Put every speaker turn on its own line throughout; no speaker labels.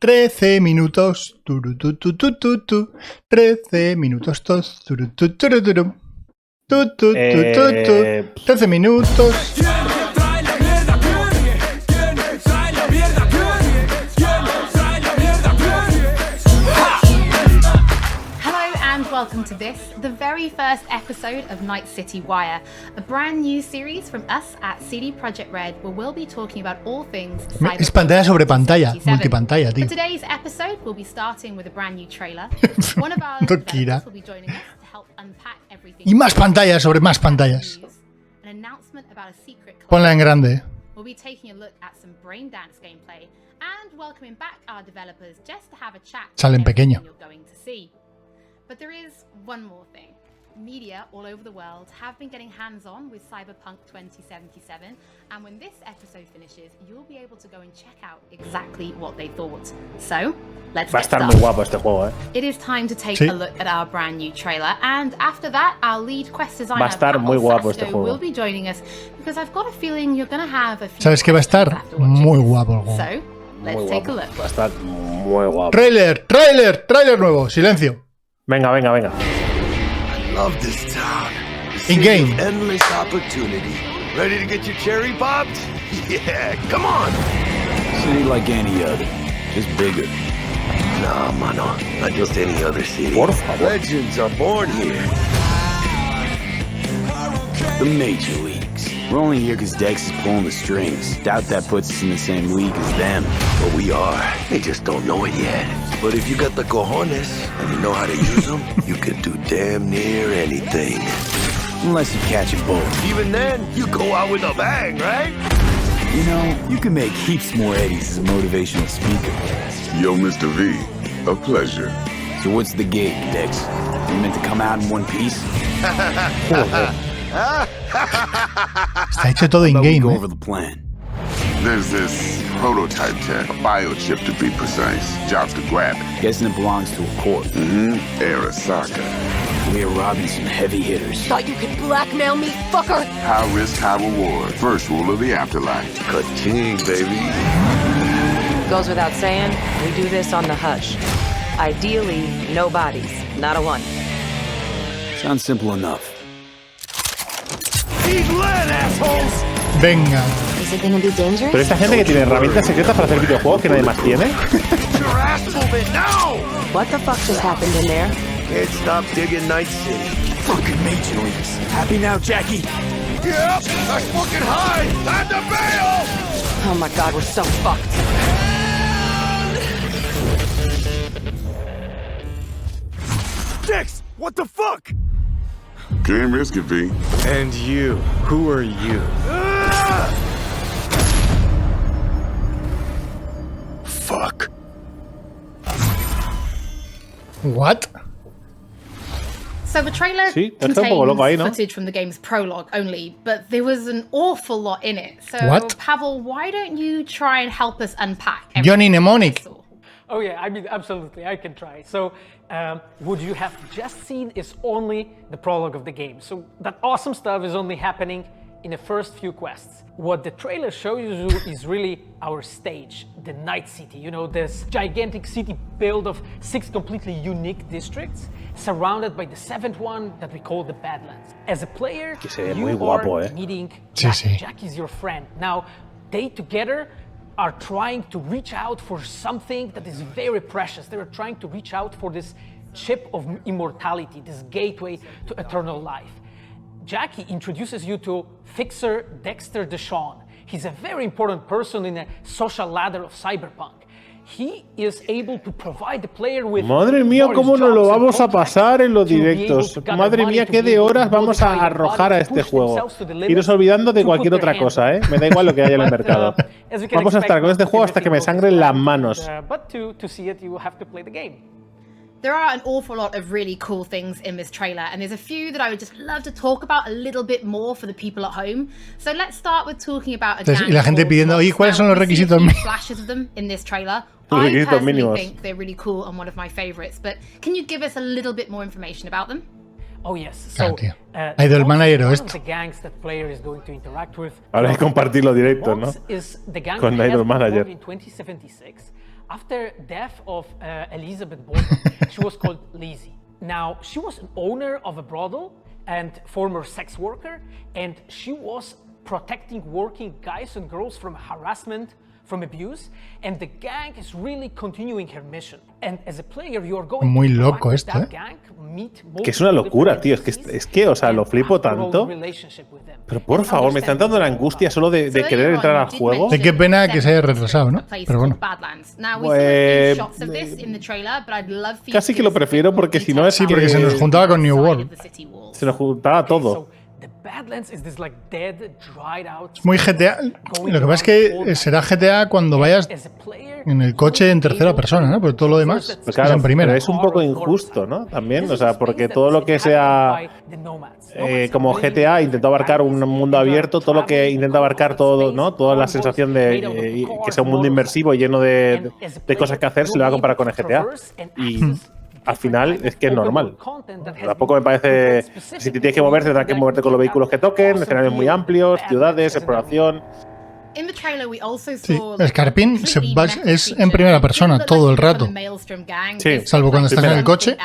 13 minutos. 13 minutos. 13 minutos.
Welcome to this, the very first episode of Night City Wire, a brand new series from us at CD Projekt Red, where we'll be talking about all things Cyberpunk.
Es pantalla sobre pantalla, multipantalla, tío.
For today's episode, we'll be starting with a brand new trailer. One of our developers will be joining us to help unpack everything.
Y más pantallas sobre más pantallas.
An announcement about a secret club.
Ponla en grande.
We'll be taking a look at some Braindance gameplay and welcoming back our developers just to have a chat.
Sale en pequeño.
You're going to see. But there is one more thing. Media all over the world have been getting hands-on with Cyberpunk 2077, and when this episode finishes, you'll be able to go and check out exactly what they thought. So, let's
Va a estar muy guapo este juego,
It is time to take a look at our brand new trailer, and after that, our lead quest designer,
Va a estar muy guapo este juego.
will be joining us, because I've got a feeling you're going to have a few
¿Sabes qué va a estar? Muy guapo el juego.
So, let's take a look.
Va a estar muy guapo.
Trailer nuevo, silencio.
Venga.
I love this town.
In game.
Endless opportunity. Ready to get your cherry popped? Yeah, come on.
City like any other, just bigger.
Nah, mano, not just any other city.
Por favor.
Legends are born here.
The major leagues. We're only here because Dex is pulling the strings. Doubt that puts us in the same league as them.
But we are. They just don't know it yet. But if you got the cojones and you know how to use them, you can do damn near anything.
Unless you catch a bullet.
Even then, you go out with a bang, right?
You know, you can make heaps more eddies as a motivational speaker.
Yo, Mr. V, a pleasure.
So what's the gig, Dex? You meant to come out in one piece?
Está hecho todo in game.
Go over the plan.
There's this prototype tech, a biochip to be precise. Job's to grab it.
Guessing it belongs to a corp.
Arasaka.
We're robbing some heavy hitters.
Thought you could blackmail me, fucker?
High risk, high reward. First rule of the afterlife.
Ka-ching, baby.
Goes without saying, we do this on the hush. Ideally, no bodies, not a one.
Sounds simple enough.
He's lit, assholes!
Venga.
Is it gonna be dangerous?
Pero esta gente que tiene herramientas secretas para hacer videojuegos que nadie más tiene.
Your ass moving now!
What the fuck just happened in there?
Can't stop digging Night City.
Fucking major leagues. Happy now, Jackie?
Yep, that's fucking high! Time to bail!
Oh my god, we're so fucked.
Dix, what the fuck?
Can't risk it, V.
And you, who are you? Fuck.
What?
So the trailer
Sí, está un
contains
poco loco ahí, ¿no?
footage from the game's prologue only, but there was an awful lot in it. So,
What?
Pavel, why don't you try and help us unpack
Johnny
everything
Mnemonic.
we saw?
Oh yeah, I mean, absolutely, I can try. So, what you have just seen is only the prologue of the game. So that awesome stuff is only happening in the first few quests. What the trailer shows you is really our stage, the Night City. You know, this gigantic city built of 6 completely unique districts, surrounded by the 7th one that we call the Badlands. As a player,
Que se ve
you
muy guapo,
are meeting
Sí,
Jackie.
sí.
Jackie's your friend. Now, they together are trying to reach out for something that is very precious. They are trying to reach out for this chip of immortality, this gateway to eternal life. Jackie introduces you to Fixer Dexter Deshawn. He's a very important person in the social ladder of Cyberpunk. He is able to provide the player with
Madre mía,
various
cómo nos lo
jobs and
vamos a
contracts
pasar en los
to be able
directos.
to gather
Madre
money,
mía,
to
qué
be
de
able to
horas vamos a
modify their
arrojar a
bodies,
este
push
juego.
themselves to the limit,
Iros olvidando de
to
cualquier
put their
otra cosa,
hands.
Me da igual lo que haya en el
But,
mercado.
as you can
Vamos a estar
expect,
con este juego hasta que me
everything
sangren
goes
las
well,
manos.
But to see it, you have to play the game.
There are an awful lot of really cool things in this trailer, and there's a few that I would just love to talk about a little bit more for the people at home. So let's start with talking about a
Entonces,
gang
y la gente
called
pidiendo,
Mods.
¿y cuáles son
Now,
los
we see a
requisitos
few
mínimos?
flashes of them in this trailer.
Los
I
requisitos
personally
mínimos.
think they're really cool and one of my favorites, but can you give us a little bit more information about them?
Oh yes.
Claro,
So,
tío. Idol Manager o
one
esto.
of the gangs that player is going to interact with.
Ahora hay que compartirlo directo, ¿no?
Mods is the gang
Con
that has
Idol
been
Manager.
formed in 2076 After death of Elizabeth Borden, she was called Lizzie. Now, she was an owner of a brothel and former sex worker, and she was protecting working guys and girls from harassment, from abuse, and the gang is really continuing her mission. And as a player, you are going
Muy
to
loco
interact with
esto,
that gang, meet
Que es una locura, tío. Es que, o sea, lo flipo tanto. Pero por favor, me están dando la angustia solo de querer entrar al juego.
Qué pena que se haya retrasado, ¿no? Pero bueno.
Casi que lo prefiero porque si no es
Sí, porque se nos juntaba con New World.
Se nos juntaba todo.
Es muy GTA. Lo que pasa es que será GTA cuando vayas en el coche en tercera persona, ¿no? Porque todo lo demás
Pues claro,
es en primera.
pero es un poco injusto, ¿no? También, o sea, porque todo lo que sea como GTA intentó abarcar un mundo abierto, todo lo que intenta abarcar todo, ¿no? Toda la sensación de que sea un mundo inmersivo y lleno de cosas que hacer se le va a comparar con el GTA. Y al final es que es normal. Tampoco me parece. Si te tienes que mover, tendrás que moverte con los vehículos que toquen, escenarios muy amplios, ciudades, exploración.
Sí, Scarpin es en primera persona todo el rato.
Sí,
salvo cuando estás en el coche.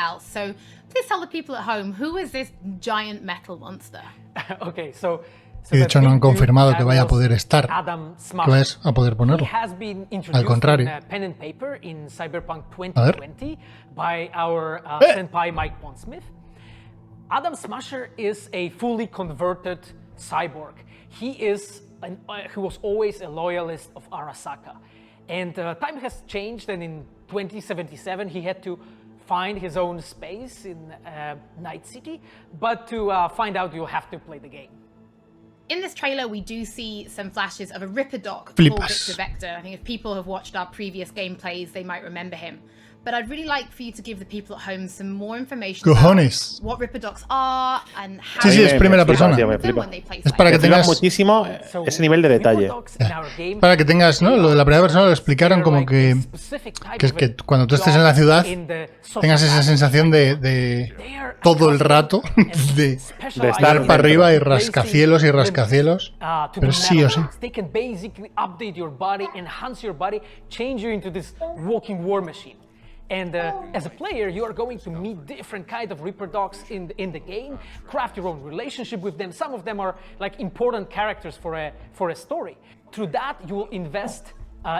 Y de hecho no han confirmado que vaya a poder estar, que vayas a poder ponerlo. Al contrario. A ver.
Adam Smasher is a fully converted cyborg. He was always a loyalist of Arasaka. And time has changed, and in 2077 he had to find his own space in Night City. But to find out, you'll have to play the game.
In this trailer, we do see some flashes of a Ripper doc called
Flipas.
Victor Vector. I think if people have watched our previous gameplays, they might remember him. But I'd really like for you to give the people at home some more information
Cojones.
about what Ripper docs are and how
Sí, es primera persona.
Tío, me flipa.
Es para que
Me flipa
tengas,
muchísimo ese nivel de detalle.
para que tengas, ¿no? Lo de la primera persona lo explicaron como que es que cuando tú estés en la ciudad tengas esa sensación de todo el rato de estar para arriba y rascacielos y rascacielos. Pero sí o sí.
They can basically update your body, enhance your body, change you into this walking war machine. And as a player, you are going to meet different kind of Reaper dogs in the game, craft your own relationship with them. Some of them are like important characters for a story. Through that, you will invest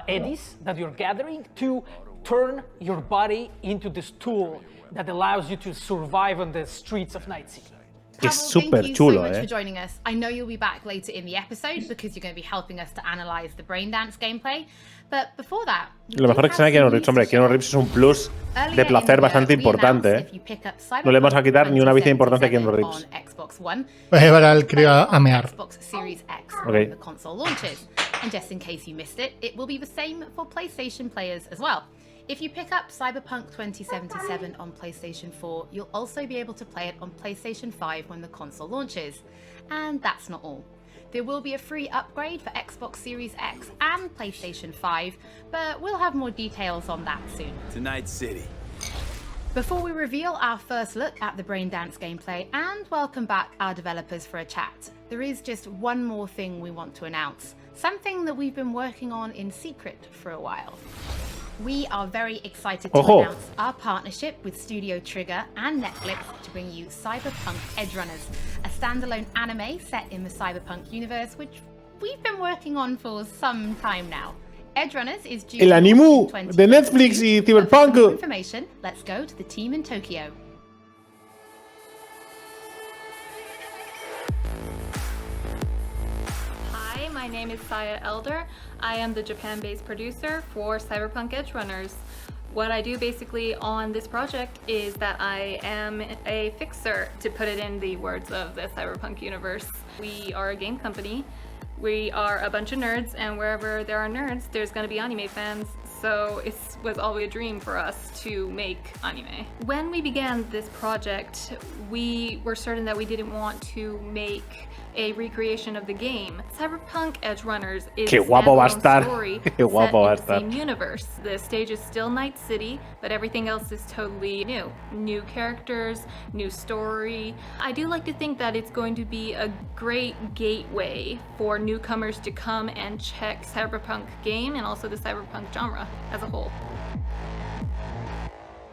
eddies that you're gathering to turn your body into this tool that allows you to survive on the streets of Night City.
Es súper chulo,
Thank you so much for joining us. I know you'll be back later in the episode because you're going to be helping us to analyze the Braindance gameplay. But before that,
Lo mejor es que se Keanu Reeves, hombre. Keanu Reeves es un plus de placer bastante importante, ¿eh? No le vamos a quitar ni una vez de importancia a Keanu Reeves.
Voy a llevar al crío a mear.
Okay.
The console launches. And just in case you missed it, it will be the same for PlayStation players as well. If you pick up Cyberpunk 2077 on PlayStation 4, you'll also be able to play it on PlayStation 5 when the console launches. And that's not all. There will be a free upgrade for Xbox Series X and PlayStation 5, but we'll have more details on that soon.
To Night City.
Before we reveal our first look at the Braindance gameplay and welcome back our developers for a chat, there is just one more thing we want to announce, something that we've been working on in secret for a while. We are very excited to announce our partnership with Studio Trigger and Netflix to bring you Cyberpunk Edgerunners, a standalone anime set in the Cyberpunk universe, which we've been working on for some time now. Edgerunners is due
El anime de Netflix y Cyberpunk.
For more information, let's go to the team in Tokyo.
Hi, my name is Saya Elder. I am the Japan-based producer for Cyberpunk Edgerunners. What I do basically on this project is that I am a fixer, to put it in the words of the Cyberpunk universe. We are a game company. We are a bunch of nerds, and wherever there are nerds, there's going to be anime fans. So it was always a dream for us to make anime. When we began this project, we were certain that we didn't want to make a recreation of the game. Cyberpunk Edgerunners is a standalone story set in the same universe. The stage is still Night City, but everything else is totally new. New characters, new story. I do like to think that it's going to be a great gateway for newcomers to come and check Cyberpunk game and also the Cyberpunk genre. genre as a whole.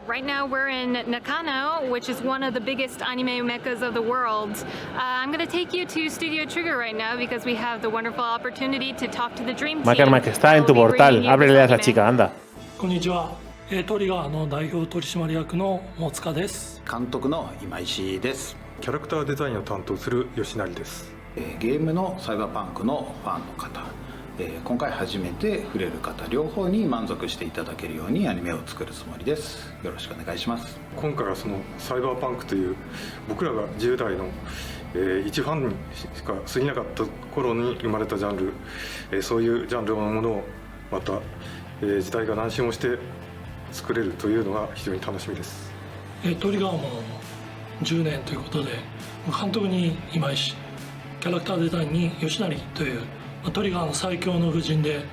Right now we're in Nakano, which is one of the biggest anime meccas of the world. I'm going to take you to Studio Trigger right now because we have the wonderful opportunity to talk to the Dream Team.
Mike, está en tu portal. Ábrele a esa chica, anda.
こんにちは。トリガーの代表取締役の大塚です。
監督の今石です。
キャラクターデザインを担当する吉成です。
ゲームのサイバーパンクのファンの方、今回初めて触れる方両方に満足していただけるようにアニメを作るつもりです。よろしくお願いします。
今回はそのサイバーパンクという僕らが10代の一ファンにしか過ぎなかった頃に生まれたジャンル、そういうジャンルのものをまた、時代が何周もして作れるというのが非常に楽しみです。
トリガーも10年ということで、監督に今石、キャラクターデザインに吉成というトリガーの最強の布陣で、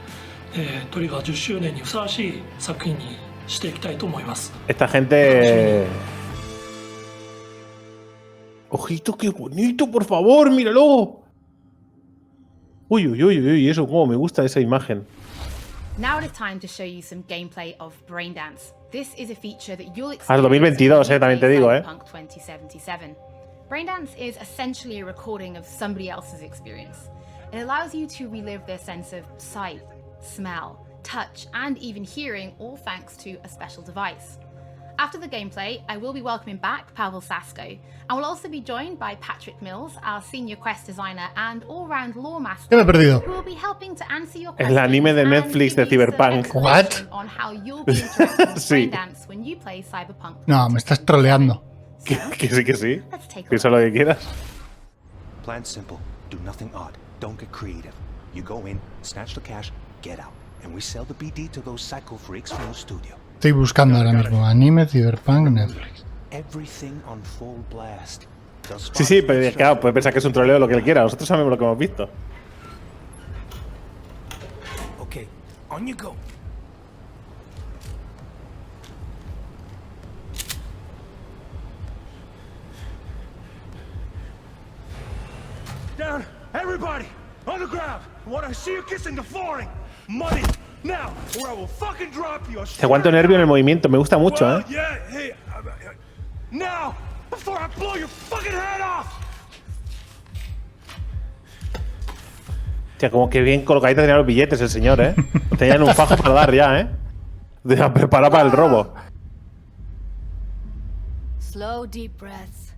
トリガー10周年にふさわしい作品にしていきたいと思います。
Esta gente... Ojito, qué bonito, por favor, míralo. Uy, uy, uy, uy, eso, cómo me gusta esa imagen.
Now it is time to show you some gameplay of Braindance. This is a feature that you'll experience
Al 2022, también te digo,
Cyberpunk 2077. Braindance is essentially a recording of somebody else's experience. It allows you to relive their sense of sight, smell, touch, and even hearing, all thanks to a special device. After the gameplay, I will be welcoming back Pavel Sasko, and we'll also be joined by Patrick Mills, our senior quest designer and all-round lore master, who will be helping to answer your questions.
El anime de Netflix de Cyberpunk.
What?
On how you'll be interacting with Braindance when you play Cyberpunk.
No, me estás troleando.
Que sí, que sí. Piensa lo que quieras.
Plan simple. Do nothing odd. Don't get creative. You go in, snatch the cash, get out, and we sell the BD to those psycho freaks from the studio.
Estoy buscando ahora mismo anime, Cyberpunk, Netflix.
Everything on full blast.
Sí, sí, pero claro, puede pensar que es un troleo lo que él quiera. Nosotros sabemos lo que hemos visto.
Okay, on you go.
Down, everybody, on the ground. I want to see you kissing the flooring. Money, now, or I will fucking drop you.
Te aguanto nervio en el movimiento, me gusta mucho, ¿eh?
Yeah, hey, now, before I blow your fucking head off.
Hostia, como que bien colocadito tenía los billetes el señor, ¿eh? Tenían un fajo para dar ya, ¿eh? Deja preparar para el robo.
Slow, deep breaths.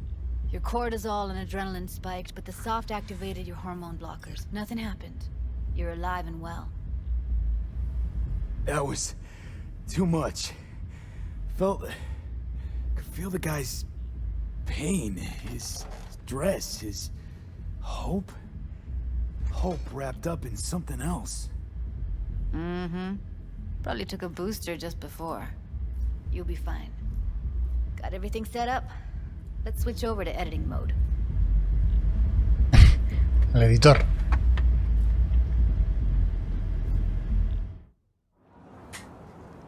Your cortisol and adrenaline spiked, but the soft activated your hormone blockers. Nothing happened. You're alive and well.
That was too much. Could feel the guy's pain, his stress, his hope. Hope wrapped up in something else.
Mm-hmm. Probably took a booster just before. You'll be fine. Got everything set up? Let's switch over to editing mode.
El editor.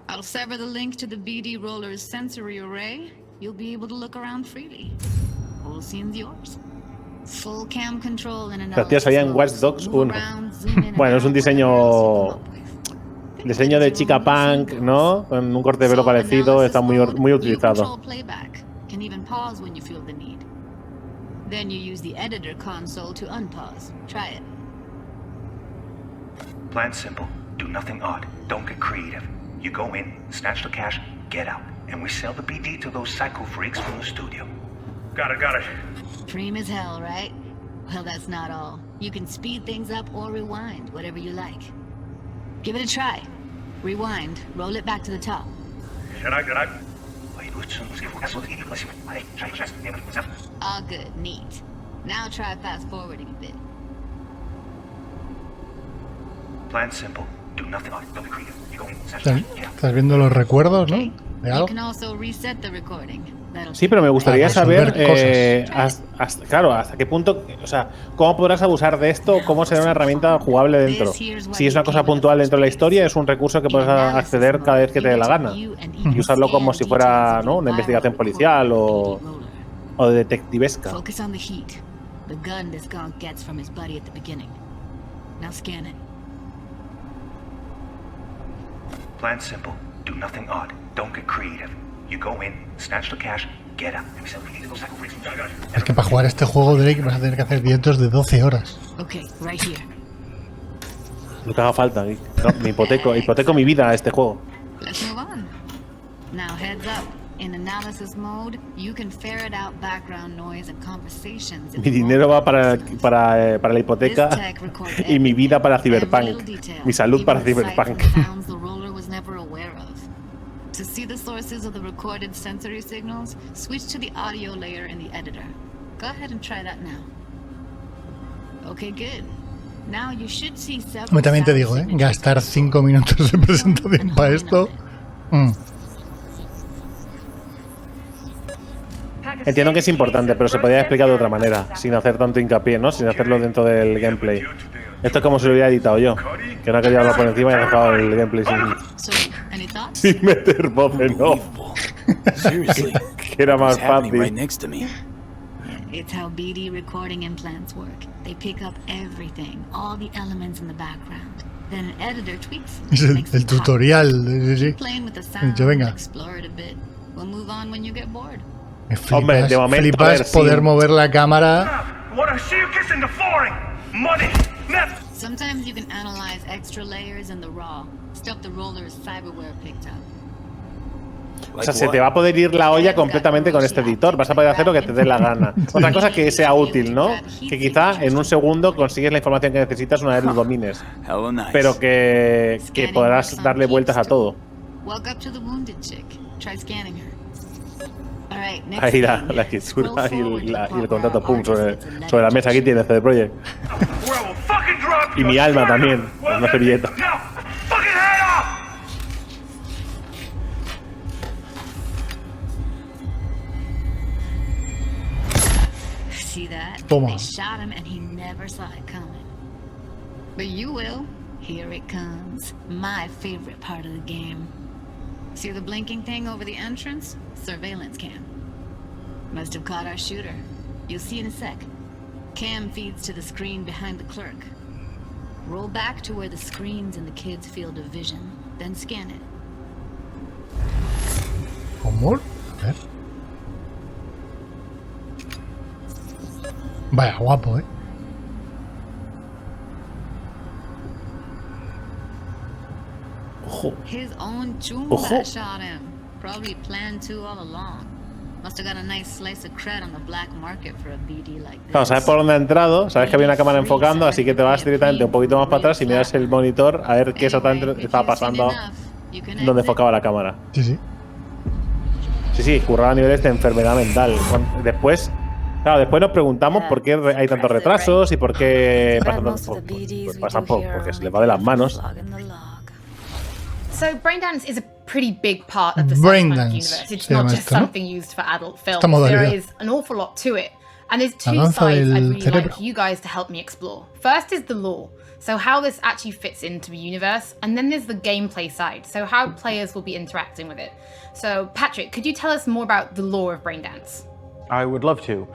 I'll sever the link to the BD Roller's sensory array. You'll be able to look around freely. Whole scene's yours. Full cam control in
Los tíos había en Watch Dogs 1. Bueno, es un diseño de chica punk, ¿no? Con un corte de pelo parecido, está muy utilizado.
Can even pause when you feel the need. Then you use the editor console to unpause. Try it.
Plan simple. Do nothing odd. Don't get creative. You go in, snatch the cash, get out, and we sell the BD to those psycho freaks from the studio.
Got it.
Dream as hell, right? Well, that's not all. You can speed things up or rewind, whatever you like. Give it a try. Rewind. Roll it back to the top. All good. Neat. Now try fast forwarding a bit.
Plan simple. Do nothing odd. Don't be creative. You go in, snatch the cash, get out.
Estás viendo los recuerdos, ¿no? De algo.
You can also reset the recording.
Sí, pero me gustaría saber, claro, hasta qué punto, o sea, cómo podrás abusar de esto, cómo será una herramienta jugable dentro. Si es una cosa puntual dentro de la historia, es un recurso que puedes acceder cada vez que te dé la gana y usarlo como si fuera, ¿no?, una investigación policial o detectivesca.
Plan simple. Do nothing odd. Don't get creative. You go in, snatch the cash, get out.
Es que para jugar este juego, Drake, vas a tener que hacer directos de 12 horas.
Okay, right here.
Lo que haga falta. No, me hipoteco mi vida a este juego.
Let's move on. Now heads up. In analysis mode, you can ferret out background noise and conversations.
Mi dinero va para la hipoteca y mi vida para Cyberpunk. Mi salud para Cyberpunk.
To see the sources of the recorded sensory signals, switch to the audio layer in the editor. Go ahead and try that now. Okay, good. Now you should see several.
También te digo, gastar 5 minutos de presentación para esto.
Entiendo que es importante, pero se podría explicar de otra manera, sin hacer tanto hincapié, ¿no? Sin hacerlo dentro del gameplay. Esto es como si lo hubiera editado yo, que no quería hablar por encima y he dejado el gameplay sin meter voz en off. Que era más fácil.
It's how BD recording implants work. They pick up everything, all the elements in the background. Then an editor tweaks it.
El tutorial.
Playing with the sound,
venga.
explore it a bit. We'll move on when you get bored.
Me flipas,
hombre, de momento,
flipas poder mover la cámara.
Sometimes you can analyze extra layers in the raw, stuff the roller's cyberware picked up.
O sea, se te va a poder ir la olla completamente con este editor. Vas a poder hacer lo que te dé la gana. Otra cosa que sea útil, ¿no? Que quizá en un segundo consigues la información que necesitas una vez lo domines. Pero que podrás darle vueltas a todo. Ahí la escritura y el contrato punk sobre la mesa. Aquí tienes CD Projekt. Y mi alma también, una servilleta.
See that?
Toma.
They shot him and he never saw it coming. But you will. Here it comes. My favorite part of the game. See the blinking thing over the entrance? Surveillance cam. Must have caught our shooter. You'll see in a sec. Cam feeds to the screen behind the clerk. Roll back to where the screen's in the kid's field of vision. Then scan it.
¿Cómo? A ver. Vaya, guapo,
Ojo.
His own Chumba shot him. Probably planned to all along. Must have got a nice slice of cred on the black market for a BD like this.
Claro, sabes por dónde ha entrado, sabes que había una cámara enfocando, así que te vas directamente un poquito más para atrás y miras el monitor a ver qué exactamente estaba pasando donde enfocaba la cámara.
Sí.
Sí, curraba a niveles de enfermedad mental. Después nos preguntamos por qué hay tantos retrasos y por qué pasan porque se les va de las manos.
So Braindance is a pretty big part of the Cyberpunk universe. It's not just something used for adult films. There is an awful lot to it. And there's two sides I'd really like you guys to help me explore. First is the lore, so how this actually fits into the universe. And then there's the gameplay side, so how players will be interacting with it. So Patrick, could you tell us more about the lore of Braindance?
I would love to.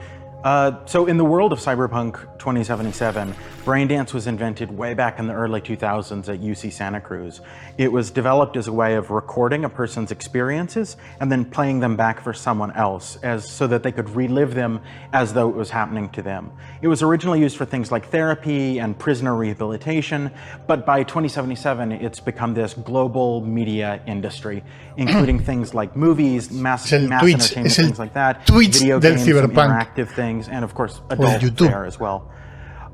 So in the world of Cyberpunk 2077, Braindance was invented way back in the early 2000s at UC Santa Cruz. It was developed as a way of recording a person's experiences and then playing them back for someone else so that they could relive them as though it was happening to them. It was originally used for things like therapy and prisoner rehabilitation, but by 2077 it's become this global media industry, including things like movies, mass entertainment, things like that, video games, interactive things, and of course adult fare as well.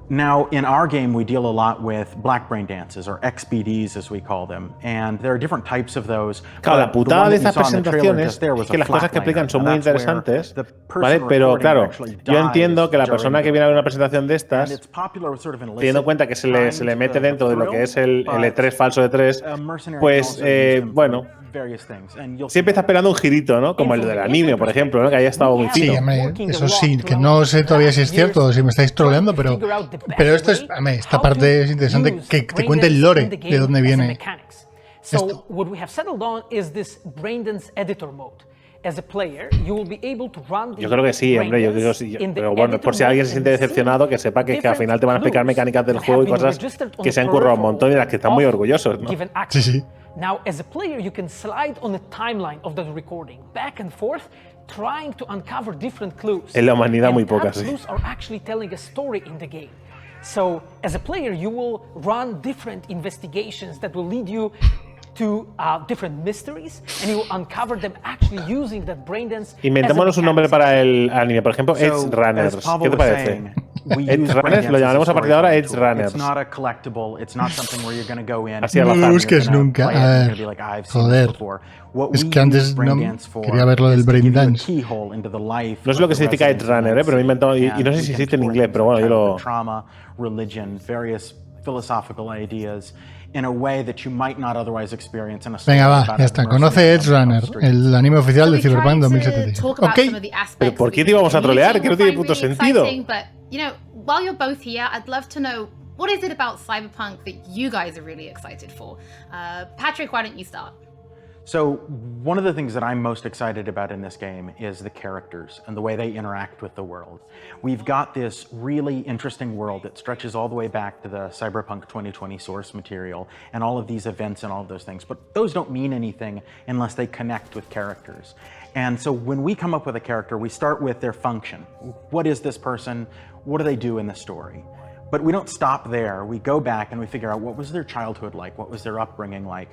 Now, in our game, we deal a lot with black brain dances, or XBDs as we call them, and there are different types of those.
Claro, la putada de estas presentaciones es que las cosas que explican son muy interesantes, ¿vale? Pero claro, yo entiendo que la persona que viene a ver una presentación de estas, teniendo en cuenta que se le mete dentro de lo que es el E3 falso de 3, pues bueno, siempre está esperando un girito, ¿no? Como el del anime, por ejemplo, ¿no? Que haya estado muy fino.
Sí, hombre, eso sí, que no sé todavía si es cierto o si me estáis troleando, pero esto es, esta parte es interesante, que te cuente el lore de dónde viene.
So what we have settled on is this Braindance editor mode. As a player, you will be able to run
yo creo que sí, hombre, yo digo sí, pero bueno, por si alguien se siente decepcionado, que sepa que al final te van a explicar mecánicas del juego y cosas que se han currado un montón y de las que están muy orgullosos, ¿no?
Sí.
Now, as a player, you can slide on the timeline of that recording, back and forth, trying to uncover different clues.
En la humanidad muy pocas,
clues are actually telling a story in the game. So, as a player, you will run different investigations that will lead you to different mysteries, and you will uncover them actually using that Braindance.
Inventémonos un nombre para el anime, por ejemplo, Edgerunners. ¿Qué te parece? Edgerunners, lo llamaremos a partir de ahora Edgerunners. Así al azar.
No busques nunca. A ver, joder. Es que antes no quería ver lo del Braindance.
No sé lo que significa Edgerunner, pero me he inventado, y no sé si existe en inglés, pero bueno, yo lo...
Venga, va, ya está. Conoce Edgerunner, el anime oficial de Cyberpunk 2077. Ok.
¿Pero por qué te íbamos a trolear? Que no tiene puto sentido.
You know, while you're both here, I'd love to know, what is it about Cyberpunk that you guys are really excited for? Patrick, why don't you start?
So one of the things that I'm most excited about in this game is the characters and the way they interact with the world. We've got this really interesting world that stretches all the way back to the Cyberpunk 2020 source material and all of these events and all of those things, but those don't mean anything unless they connect with characters. And so when we come up with a character, we start with their function. What is this person? What do they do in the story? But we don't stop there. We go back and we figure out, what was their childhood like? What was their upbringing like?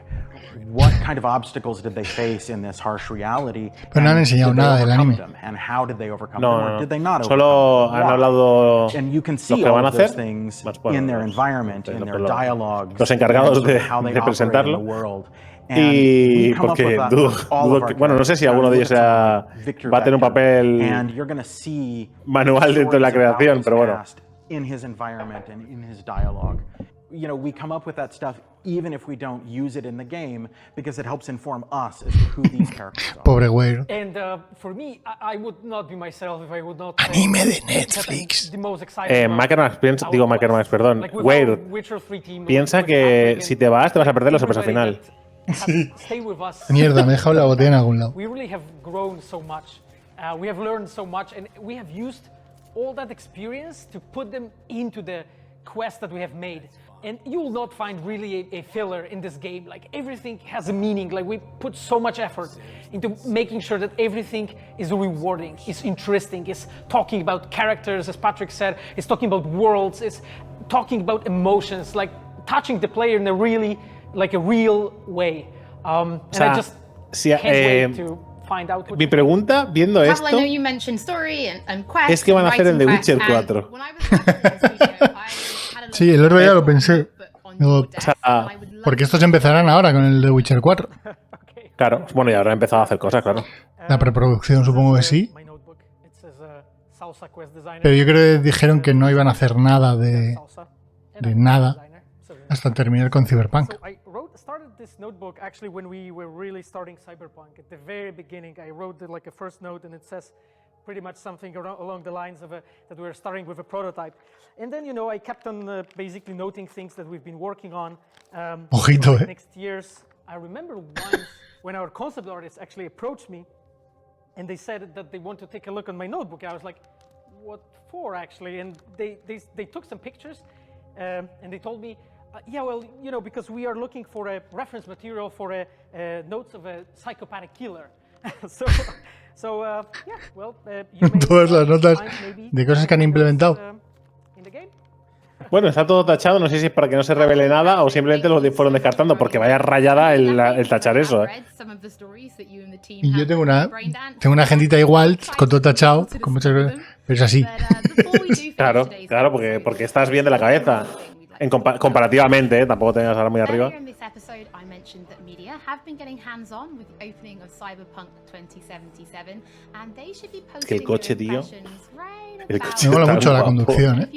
What kind of obstacles did they face in this harsh reality?
Pero no han enseñado nada del anime.
And how did they overcome them? Or did they not
Solo han hablado
and you can see
lo que van a
all those
hacer
things in their environment, in their dialogues,
los encargados de presentarlo. Y porque dudo que, bueno, no sé si alguno de ellos va a tener un papel manual dentro de la creación, pero bueno.
In his environment and in his dialogue. You know, we come up with that stuff even if we don't use it in the game because it helps inform us as to who these characters are.
Pobre güero.
And for me, I would not be myself if I would not.
Anime de Netflix.
Makermax, perdón. Güero, piensa que si te vas te vas a perder los sorpresa final.
Mierda, me he dejado la botella en algún lado.
We really have grown so much. We have learned so much, and we have used all that experience to put them into the quest that we have made. And you will not find really a filler in this game. Like, everything has a meaning. Like, we put so much effort into making sure that everything is rewarding, is interesting, is talking about characters, as Patrick said, is talking about worlds, is talking about emotions, like touching the player in a really, like a real way. And I just can't wait to find out what
mi pregunta, viendo esto,
es
que van a hacer el de Witcher 4.
Sí, el otro día lo pensé. Digo, porque estos empezarán ahora con el de Witcher 4.
Claro, bueno, y ahora han empezado a hacer cosas, claro.
La preproducción supongo que sí. Pero yo creo que dijeron que no iban a hacer nada de nada hasta terminar con Cyberpunk.
Started this notebook actually when we were really starting Cyberpunk. At the very beginning, I wrote like a first note, and it says pretty much something along the lines of that we were starting with a prototype. And then, you know, I kept on basically noting things that we've been working on.
Ojito,
Next years. I remember once when our concept artists actually approached me, and they said that they want to take a look on my notebook. I was like, what for, actually? And they took some pictures, and they told me, yeah, well, you know, because we are looking for a reference material for notes of a psychopathic killer. Yeah, well, you may
todas las notas de cosas que han implementado.
In the game.
Bueno, está todo tachado, no sé si es para que no se revele nada o simplemente lo fueron descartando, porque vaya rayada el tachar eso,
Y yo tengo una agendita igual, con todo tachado, con muchas cosas, pero es así.
Claro, porque estás bien de la cabeza. Comparativamente, tampoco te vengas ahora muy arriba. Que el coche, tío. El coche
me mola mucho la conducción, ¿eh?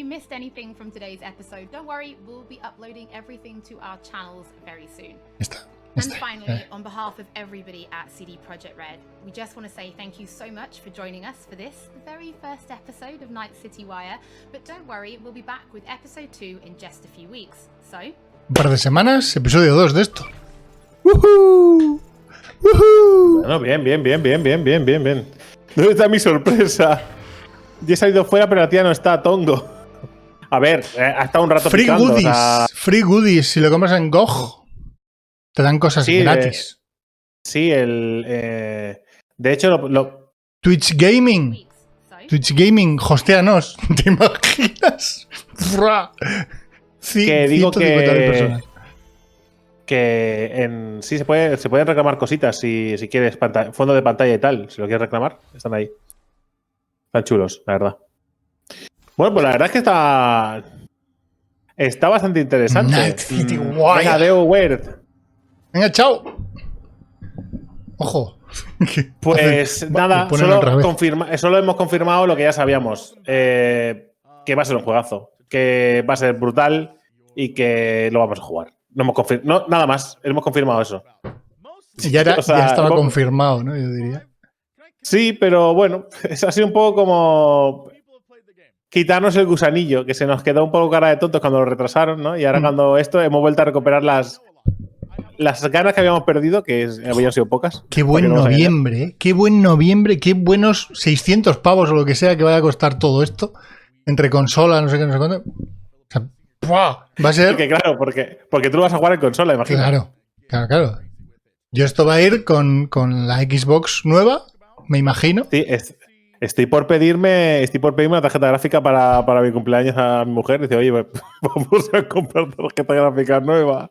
Está.
And finally, on behalf of everybody at CD Projekt Red, we just want to say thank you so much for joining us for this very first episode of Night City Wire. But don't worry, we'll be back with episode 2 in just a few weeks. So,
un par de semanas, episodio 2 de esto. ¡Woohoo! ¡Woohoo!
Bueno, bien. ¿Dónde está mi sorpresa? Ya he salido fuera, pero la tía no está, tongo. A ver, ha estado un rato
Free
picando.
Goodies, free goodies, si lo compras en GOG. Te dan cosas gratis.
Sí, de hecho,
Twitch Gaming. Twitch Gaming, hostéanos. ¿Te imaginas? Sí,
que digo
150.000 personas.
Que sí se pueden reclamar cositas si quieres, fondo de pantalla y tal. Si lo quieres reclamar, están ahí. Están chulos, la verdad. Bueno, pues la verdad es que está bastante interesante. Venga, adeu, Word.
Venga, chao. Ojo.
Pues nada, solo hemos confirmado lo que ya sabíamos. Que va a ser un juegazo. Que va a ser brutal y que lo vamos a jugar. No, nada más. Hemos confirmado eso.
Ya estaba confirmado, ¿no? Yo diría.
Sí, pero bueno, es así un poco como quitarnos el gusanillo, que se nos quedó un poco cara de tontos cuando lo retrasaron, ¿no? Y ahora cuando hemos vuelto a recuperar las ganas que habíamos perdido, que habían sido pocas.
Qué buen noviembre, ¿eh? Qué buen noviembre, qué buenos 600 pavos o lo que sea que vaya a costar todo esto. Entre consola, no sé qué, no sé cuánto. O sea, ¡buah! Va a ser...
Porque, claro, porque tú lo vas a jugar en consola, imagino.
Claro. Yo esto va a ir con la Xbox nueva, me imagino.
Sí, estoy por pedirme una tarjeta gráfica para mi cumpleaños a mi mujer. Dice, oye, vamos a comprar tarjeta gráfica nueva.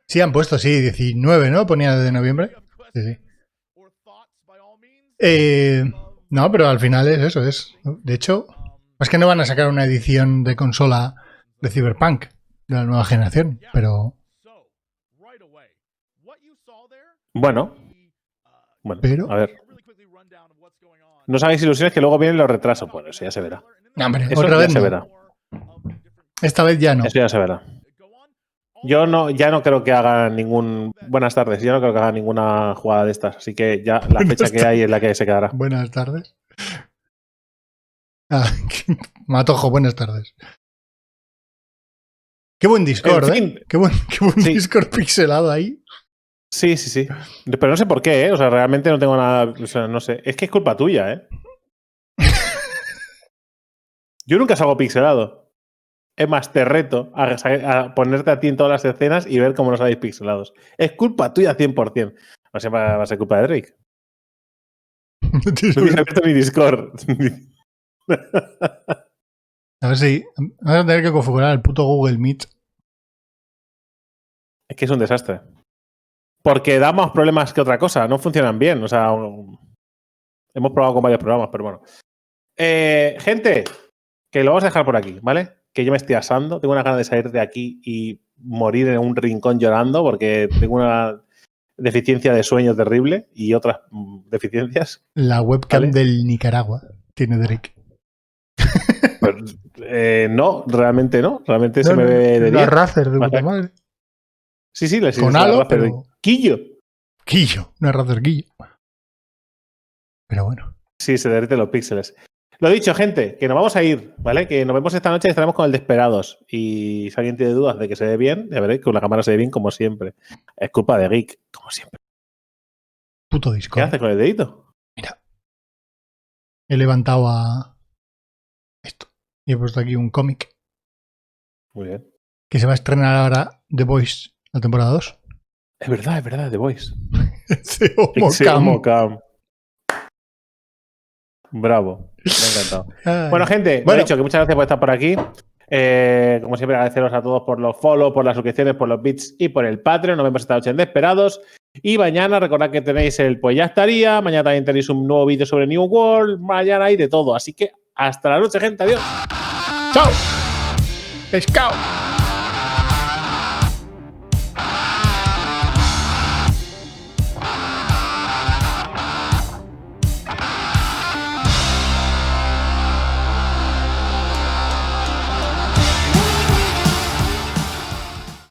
Sí, han puesto, 19, ¿no? Ponía de noviembre. Sí. No, pero al final es eso. De hecho, es que no van a sacar una edición de consola de Cyberpunk de la nueva generación, pero...
Bueno,
pero...
a ver. No os hagáis ilusiones que luego vienen los retrasos. Bueno, eso ya se verá.
No, hombre,
eso
otra
ya
vez
se
no.
verá.
Esta vez ya no.
Eso ya se verá. Yo ya no creo que hagan Buenas tardes. Yo no creo que hagan ninguna jugada de estas. Así que ya la fecha que hay es la que se quedará.
Buenas tardes. Matojo, buenas tardes. Qué buen Discord,
en fin,
Qué buen Discord pixelado ahí.
Sí. Pero no sé por qué, ¿eh? O sea, realmente no tengo nada... O sea, no sé. Es que es culpa tuya, ¿eh? Yo nunca salgo pixelado. Es más, te reto a ponerte a ti en todas las escenas y ver cómo nos habéis pixelados. Es culpa tuya 100%. No sé, va a ser culpa de Drake. No tienes abierto mi Discord.
A ver si... Vamos a tener que configurar el puto Google Meet.
Es que es un desastre. Porque da más problemas que otra cosa. No funcionan bien. O sea, hemos probado con varios programas, pero bueno. Gente, que lo vamos a dejar por aquí, ¿vale? Que yo me estoy asando. Tengo una ganas de salir de aquí y morir en un rincón llorando porque tengo una deficiencia de sueño terrible y otras deficiencias.
La webcam del Nicaragua tiene Drake.
Pues, no, realmente no. Realmente se me ve de 10.
La Razer de puta madre.
Sí, le
con halo, pero...
Quillo.
Una Razer Quillo. Pero bueno.
Sí, se derriten los píxeles. Lo dicho, gente, que nos vamos a ir, ¿vale? Que nos vemos esta noche y estaremos con el Desperados. Y si alguien tiene dudas de que se ve bien, ya veréis que con la cámara se ve bien como siempre. Es culpa de Geek, como siempre.
Puto Discord.
¿Qué haces con el dedito?
Mira. He levantado a esto. Y he puesto aquí un cómic.
Muy bien.
Que se va a estrenar ahora The Voice, la temporada 2.
Es verdad, The Voice.
Homocam.
Bravo, me ha encantado. Bueno, gente, lo he dicho, que muchas gracias por estar por aquí. Como siempre, agradeceros a todos por los follow, por las suscripciones, por los bits y por el Patreon. Nos vemos esta noche en Desperados. Y mañana, recordad que tenéis el Pues Ya Estaría. Mañana también tenéis un nuevo vídeo sobre New World. Mañana hay de todo. Así que hasta la noche, gente. Adiós.
¡Chao! ¡Pescado!